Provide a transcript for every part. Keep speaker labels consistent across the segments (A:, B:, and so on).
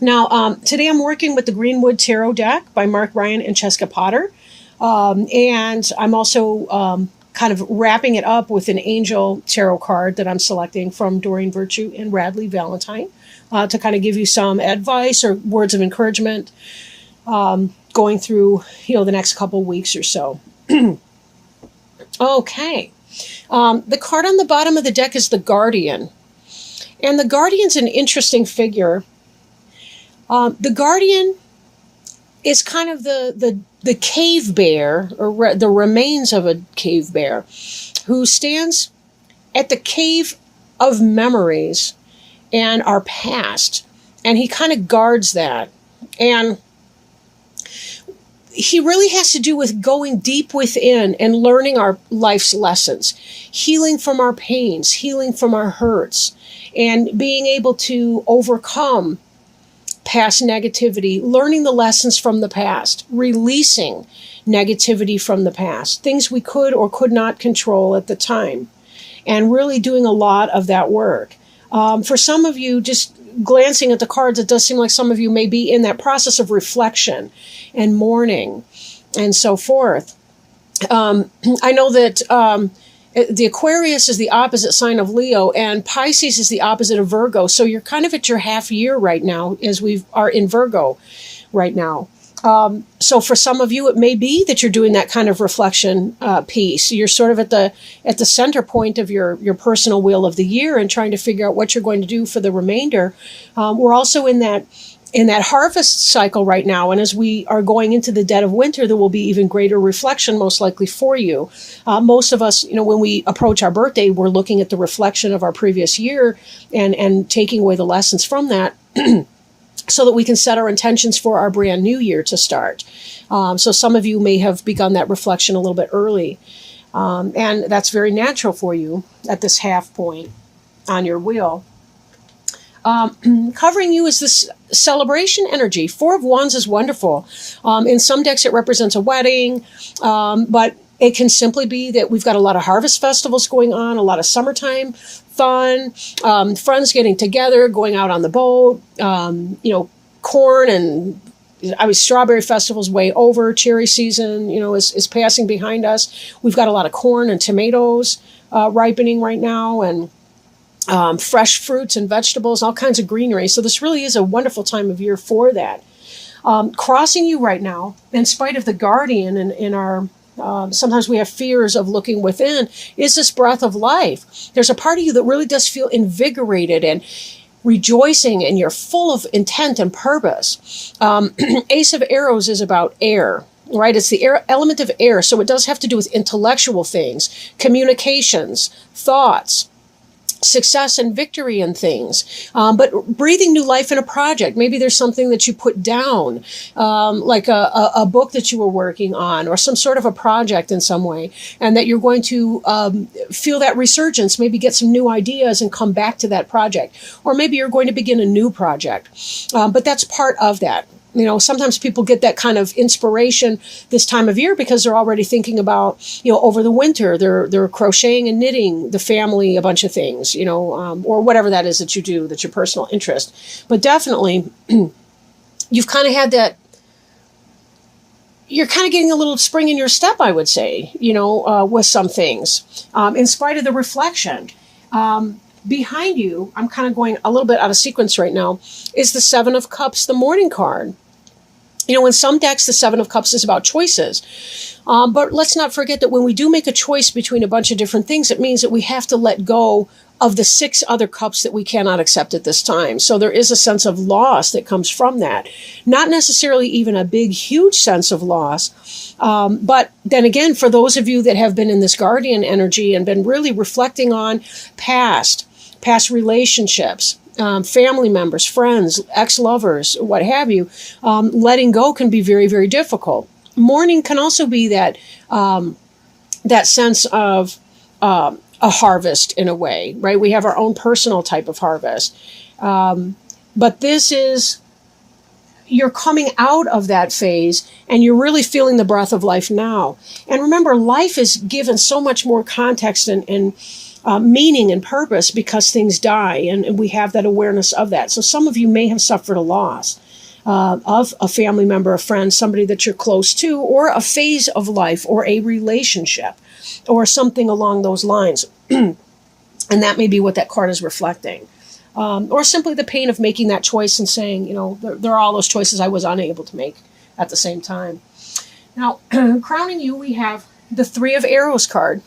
A: Now, today I'm working with the Greenwood Tarot deck by Mark Ryan and Cheska Potter. And I'm also kind of wrapping it up with an angel tarot card that I'm selecting from Doreen Virtue and Radley Valentine to kind of give you some advice or words of encouragement going through, the next couple weeks or so. Okay. The card on the bottom of the deck is the Guardian. And the Guardian's an interesting figure. The Guardian is kind of the cave bear, or the remains of a cave bear, who stands at the cave of memories and our past. And he kind of guards that. And he really has to do with going deep within and learning our life's lessons, healing from our pains, healing from our hurts, and being able to overcome past negativity, learning the lessons from the past, releasing negativity from the past, things we could or could not control at the time, and really doing a lot of that work. For some of you, just glancing at the cards, it does seem like some of you may be in that process of reflection and mourning and so forth. I know that the Aquarius is the opposite sign of Leo, and Pisces is the opposite of Virgo. So you're kind of at your half year right now, as we are in Virgo right now. So for some of you, it may be that you're doing that kind of reflection piece. You're sort of at the center point of your personal wheel of the year and trying to figure out what you're going to do for the remainder. We're also in that harvest cycle right now. And as we are going into the dead of winter, there will be even greater reflection, most likely for you. Most of us, when we approach our birthday, we're looking at the reflection of our previous year and taking away the lessons from that so that we can set our intentions for our brand new year to start. So some of you may have begun that reflection a little bit early. And that's very natural for you at this half point on your wheel. Covering you is this celebration energy. Four of Wands is wonderful. In some decks, it represents a wedding, but it can simply be that we've got a lot of harvest festivals going on, a lot of summertime fun, friends getting together, going out on the boat, corn and strawberry festival's way over. Cherry season, is passing behind us. We've got a lot of corn and tomatoes ripening right now, and fresh fruits and vegetables, all kinds of greenery. So this really is a wonderful time of year for that. Crossing you right now, in spite of the Guardian and in our, sometimes we have fears of looking within, is this breath of life. There's a part of you that really does feel invigorated and rejoicing, and you're full of intent and purpose. Ace of Arrows is about air. Right? It's the element of air. So it does have to do with intellectual things, communications, thoughts, success and victory in things, but breathing new life in a project. Maybe there's something that you put down, like a book that you were working on, or some sort of a project in some way, and that you're going to feel that resurgence, maybe get some new ideas and come back to that project. Or maybe you're going to begin a new project, but that's part of that. Sometimes people get that kind of inspiration this time of year because they're already thinking about, over the winter, they're crocheting and knitting the family, a bunch of things, or whatever that is that you do, that's your personal interest. But definitely, you've kind of had that, you're kind of getting a little spring in your step, I would say, with some things, in spite of the reflection. Behind you, I'm kind of going a little bit out of sequence right now, is the Seven of Cups, the Morning card. In some decks, the Seven of Cups is about choices. But let's not forget that when we do make a choice between a bunch of different things, it means that we have to let go of the 6 other cups that we cannot accept at this time. So there is a sense of loss that comes from that. Not necessarily even a big, huge sense of loss. But then again, for those of you that have been in this Guardian energy and been really reflecting on past relationships, family members, friends, ex-lovers, what have you, letting go can be very, very difficult. Mourning can also be that sense of a harvest in a way, right? We have our own personal type of harvest. But this is, you're coming out of that phase and you're really feeling the breath of life now. And remember, life is given so much more context and meaning and purpose because things die, and we have that awareness of that. So some of you may have suffered a loss of a family member, a friend, somebody that you're close to, or a phase of life, or a relationship, or something along those lines. And that may be what that card is reflecting. Or simply the pain of making that choice and saying, there are all those choices I was unable to make at the same time. Now, crowning you, we have the Three of Arrows card,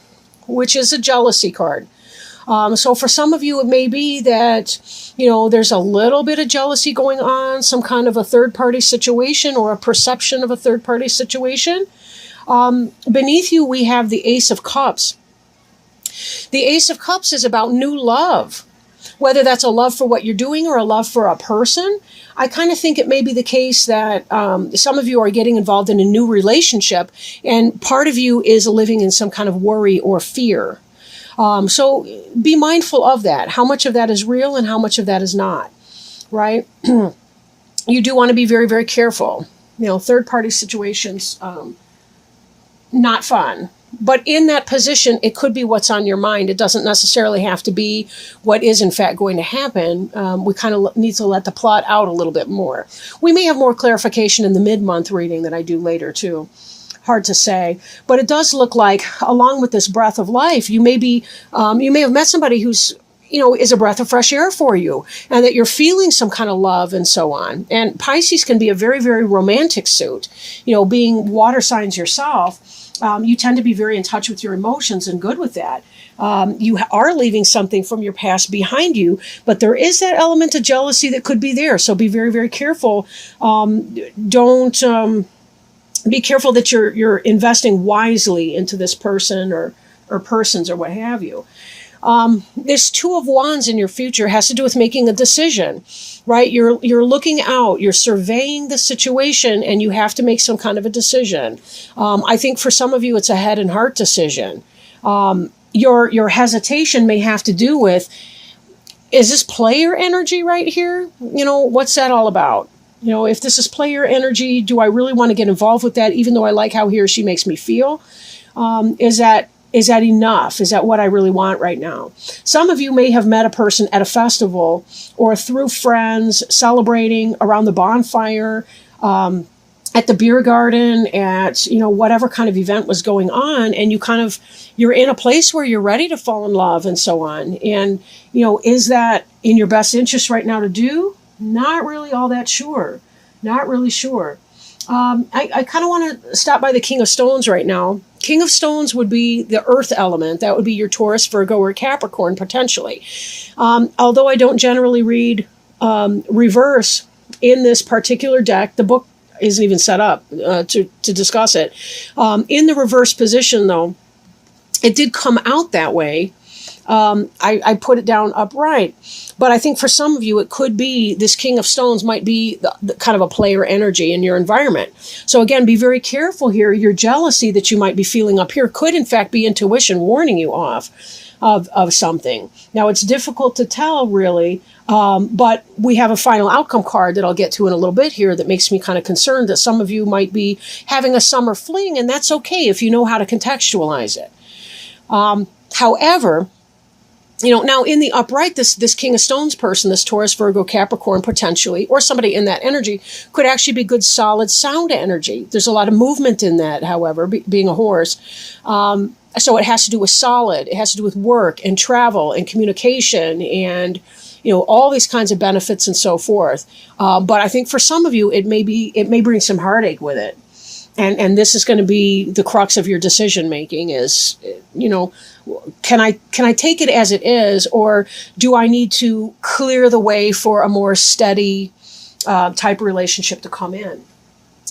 A: which is a jealousy card. So for some of you, it may be that, there's a little bit of jealousy going on, some kind of a third-party situation or a perception of a third-party situation. Beneath you, we have the Ace of Cups. The Ace of Cups is about new love, whether that's a love for what you're doing or a love for a person. I kind of think it may be the case that some of you are getting involved in a new relationship, and part of you is living in some kind of worry or fear. So be mindful of that. How much of that is real and how much of that is not, right? You do want to be very, very careful. Third-party situations, not fun. But in that position, it could be what's on your mind. It doesn't necessarily have to be what is, in fact, going to happen. We kind of need to let the plot out a little bit more. We may have more clarification in the mid-month reading that I do later, too. Hard to say. But it does look like, along with this breath of life, you may have met somebody who's, is a breath of fresh air for you, and that you're feeling some kind of love and so on. And Pisces can be a very, very romantic suit. Being water signs yourself, you tend to be very in touch with your emotions and good with that. You are leaving something from your past behind you, but there is that element of jealousy that could be there. So be very, very careful. Be careful that you're investing wisely into this person or persons or what have you. This Two of Wands in your future has to do with making a decision, right? You're looking out, you're surveying the situation, and you have to make some kind of a decision. I think for some of you, it's a head and heart decision. Your hesitation may have to do with, is this player energy right here? What's that all about? If this is player energy, do I really want to get involved with that, even though I like how he or she makes me feel? Is that enough? Is that what I really want right now? Some of you may have met a person at a festival or through friends, celebrating around the bonfire, at the beer garden, at, whatever kind of event was going on. And you're in a place where you're ready to fall in love and so on. And, is that in your best interest right now to do? Not really all that sure. Not really sure. I kind of want to stop by the King of Stones right now. King of Stones would be the earth element. That would be your Taurus, Virgo, or Capricorn, potentially. Although I don't generally read reverse in this particular deck, the book isn't even set up to discuss it. In the reverse position, though, it did come out that way. I put it down upright. But I think for some of you, it could be this King of Stones might be the kind of a player energy in your environment. So again, be very careful here. Your jealousy that you might be feeling up here could in fact be intuition warning you off of something. Now, it's difficult to tell really, but we have a final outcome card that I'll get to in a little bit here that makes me kind of concerned that some of you might be having a summer fling, and that's okay if you know how to contextualize it. However, now in the upright, this King of Stones person, this Taurus, Virgo, Capricorn, potentially, or somebody in that energy, could actually be good, solid sound energy. There's a lot of movement in that, however, being a horse. So it has to do with solid. It has to do with work and travel and communication and, all these kinds of benefits and so forth. But I think for some of you, it may bring some heartache with it. And this is going to be the crux of your decision making is, can I take it as it is, or do I need to clear the way for a more steady type of relationship to come in?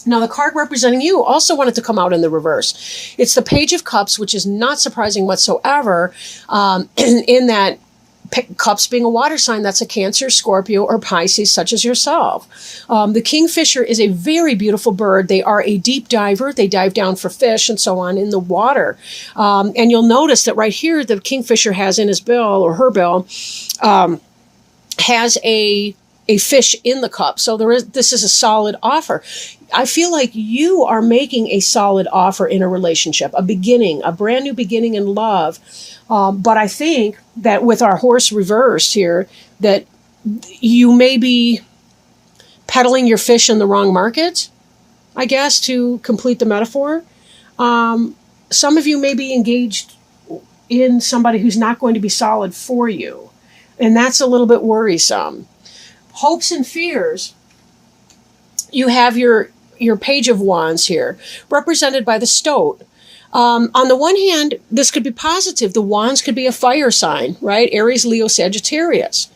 A: Now, the card representing you also wanted to come out in the reverse. It's the Page of Cups, which is not surprising whatsoever, in that Cups being a water sign, that's a Cancer, Scorpio, or Pisces, such as yourself. The kingfisher is a very beautiful bird. They are a deep diver. They dive down for fish and so on in the water. And you'll notice that right here, the kingfisher has in his bill, or her bill, has a fish in the cup. So this is a solid offer. I feel like you are making a solid offer in a relationship, a beginning, a brand new beginning in love. But I think that with our horse reversed here, that you may be peddling your fish in the wrong market, I guess, to complete the metaphor. Some of you may be engaged in somebody who's not going to be solid for you. And that's a little bit worrisome. Hopes and fears. You have your Page of Wands here, represented by the Stoat. On the one hand, this could be positive. The Wands could be a fire sign, right? Aries, Leo, Sagittarius.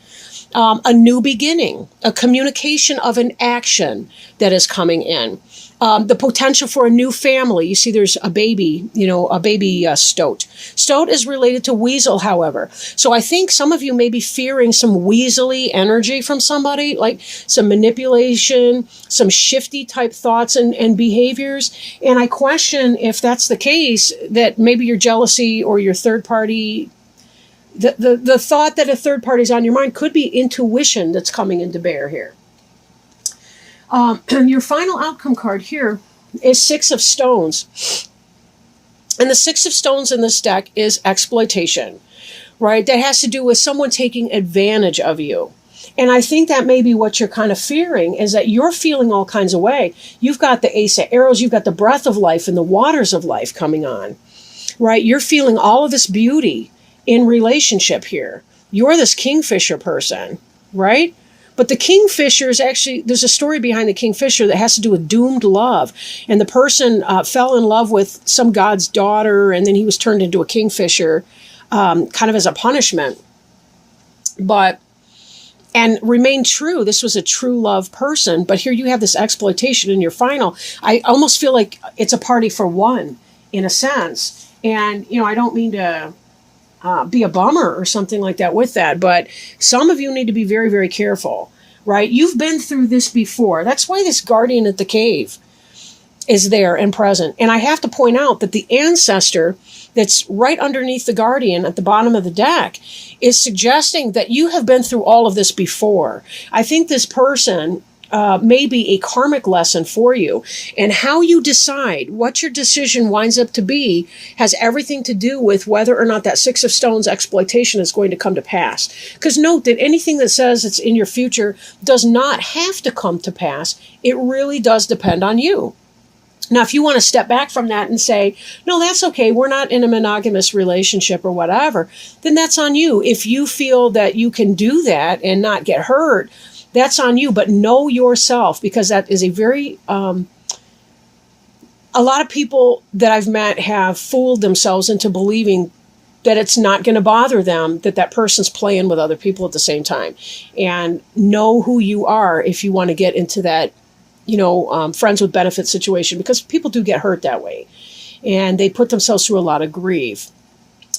A: A new beginning, a communication of an action that is coming in. The potential for a new family. You see there's a baby, stoat. Stoat is related to weasel, however. So I think some of you may be fearing some weaselly energy from somebody, like some manipulation, some shifty type thoughts and behaviors. And I question if that's the case, that maybe your jealousy or your third party, the thought that a third party is on your mind could be intuition that's coming into bear here. Your final outcome card here is Six of Stones. And the Six of Stones in this deck is exploitation, right? That has to do with someone taking advantage of you. And I think that may be what you're kind of fearing, is that you're feeling all kinds of way. You've got the Ace of Arrows, you've got the breath of life and the waters of life coming on, right? You're feeling all of this beauty in relationship here. You're this Kingfisher person, right? But the Kingfisher is actually, there's a story behind the Kingfisher that has to do with doomed love. And the person fell in love with some god's daughter, and then he was turned into a Kingfisher kind of as a punishment. And remained true. This was a true love person. But here you have this exploitation in your final. I almost feel like it's a party for one, in a sense. And, I don't mean to be a bummer or something like that with that. But some of you need to be very, very careful, right? You've been through this before. That's why this guardian at the cave is there and present. And I have to point out that the ancestor that's right underneath the guardian at the bottom of the deck is suggesting that you have been through all of this before. I think this person may be a karmic lesson for you. And how you decide what your decision winds up to be has everything to do with whether or not that Six of Stones exploitation is going to come to pass. Because note that anything that says it's in your future does not have to come to pass. It really does depend on you. Now, if you want to step back from that and say, no, that's okay, we're not in a monogamous relationship or whatever, then that's on you. If you feel that you can do that and not get hurt, that's on you. But know yourself, because that is a very, a lot of people that I've met have fooled themselves into believing that it's not going to bother them, that person's playing with other people at the same time. And know who you are if you want to get into that, friends with benefits situation, because people do get hurt that way and they put themselves through a lot of grief.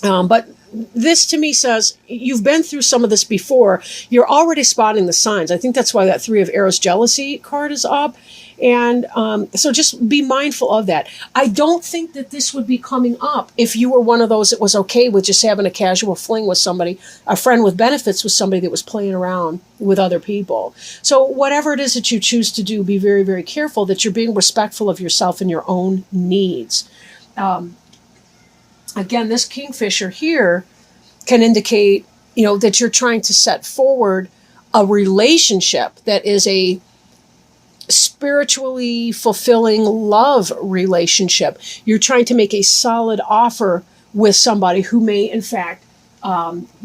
A: But this to me says you've been through some of this before. You're already spotting the signs. I think that's why that Three of Arrows jealousy card is up. And so just be mindful of that. I don't think that this would be coming up if you were one of those that was okay with just having a casual fling with somebody, a friend with benefits with somebody that was playing around with other people. So whatever it is that you choose to do, be very, very careful that you're being respectful of yourself and your own needs. Again, this Kingfisher here can indicate, that you're trying to set forward a relationship that is a spiritually fulfilling love relationship. You're trying to make a solid offer with somebody who may, in fact,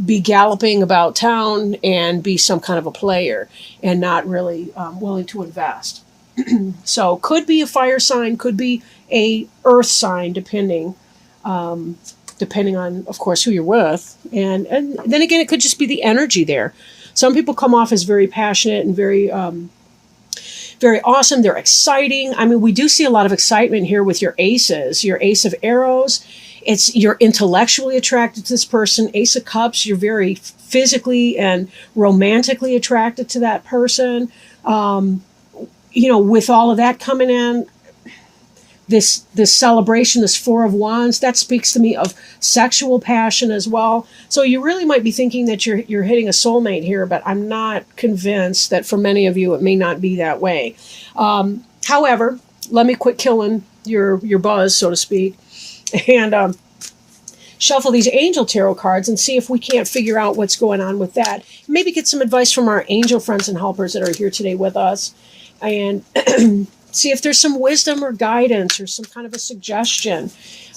A: be galloping about town and be some kind of a player and not really willing to invest. So could be a fire sign, could be a earth sign, depending on, of course, who you're with. And then again, it could just be the energy there. Some people come off as very passionate and very awesome. They're exciting. I mean, we do see a lot of excitement here with your aces, your Ace of Arrows. You're intellectually attracted to this person. Ace of Cups, you're very physically and romantically attracted to that person. With all of that coming in, this celebration, this Four of Wands, that speaks to me of sexual passion as well. So you really might be thinking that you're hitting a soulmate here, but I'm not convinced that for many of you it may not be that way. However, let me quit killing your buzz, so to speak, and shuffle these angel tarot cards and see if we can't figure out what's going on with that. Maybe get some advice from our angel friends and helpers that are here today with us, and see if there's some wisdom or guidance or some kind of a suggestion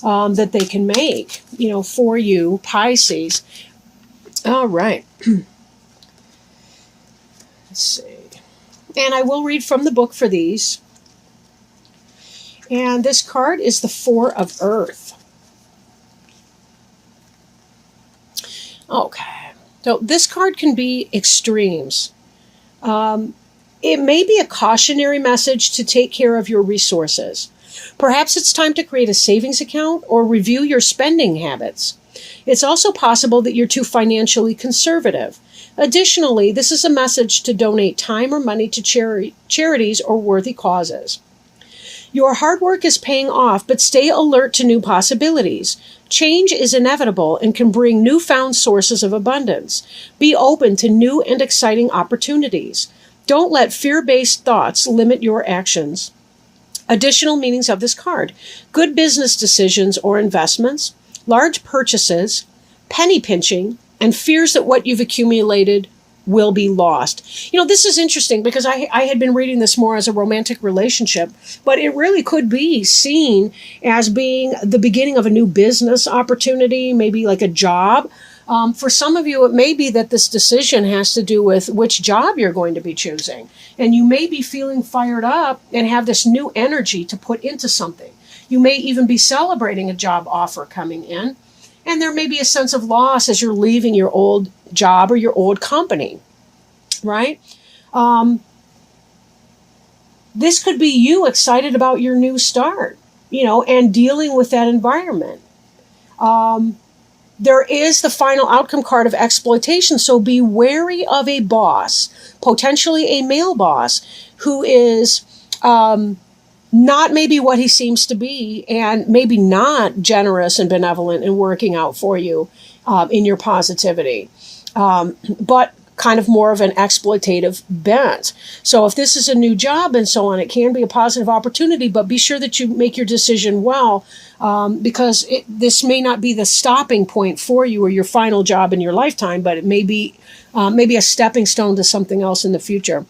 A: that they can make, for you, Pisces. All right. Let's see. And I will read from the book for these. And this card is the Four of Earth. Okay. So this card can be extremes. It may be a cautionary message to take care of your resources. Perhaps it's time to create a savings account or review your spending habits. It's also possible that you're too financially conservative. Additionally, this is a message to donate time or money to charities or worthy causes. Your hard work is paying off, but stay alert to new possibilities. Change is inevitable and can bring newfound sources of abundance. Be open to new and exciting opportunities. Don't let fear-based thoughts limit your actions. Additional meanings of this card: good business decisions or investments, large purchases, penny pinching, and fears that what you've accumulated will be lost. This is interesting because I had been reading this more as a romantic relationship, but it really could be seen as being the beginning of a new business opportunity, maybe like a job. For some of you, it may be that this decision has to do with which job you're going to be choosing. And you may be feeling fired up and have this new energy to put into something. You may even be celebrating a job offer coming in. And there may be a sense of loss as you're leaving your old job or your old company, right? This could be you excited about your new start, and dealing with that environment. There is the final outcome card of exploitation, so be wary of a boss, potentially a male boss, who is not maybe what he seems to be, and maybe not generous and benevolent and working out for you in your positivity, but kind of more of an exploitative bent. So if this is a new job and so on, it can be a positive opportunity, but be sure that you make your decision well, because this may not be the stopping point for you or your final job in your lifetime, but it may be maybe a stepping stone to something else in the future.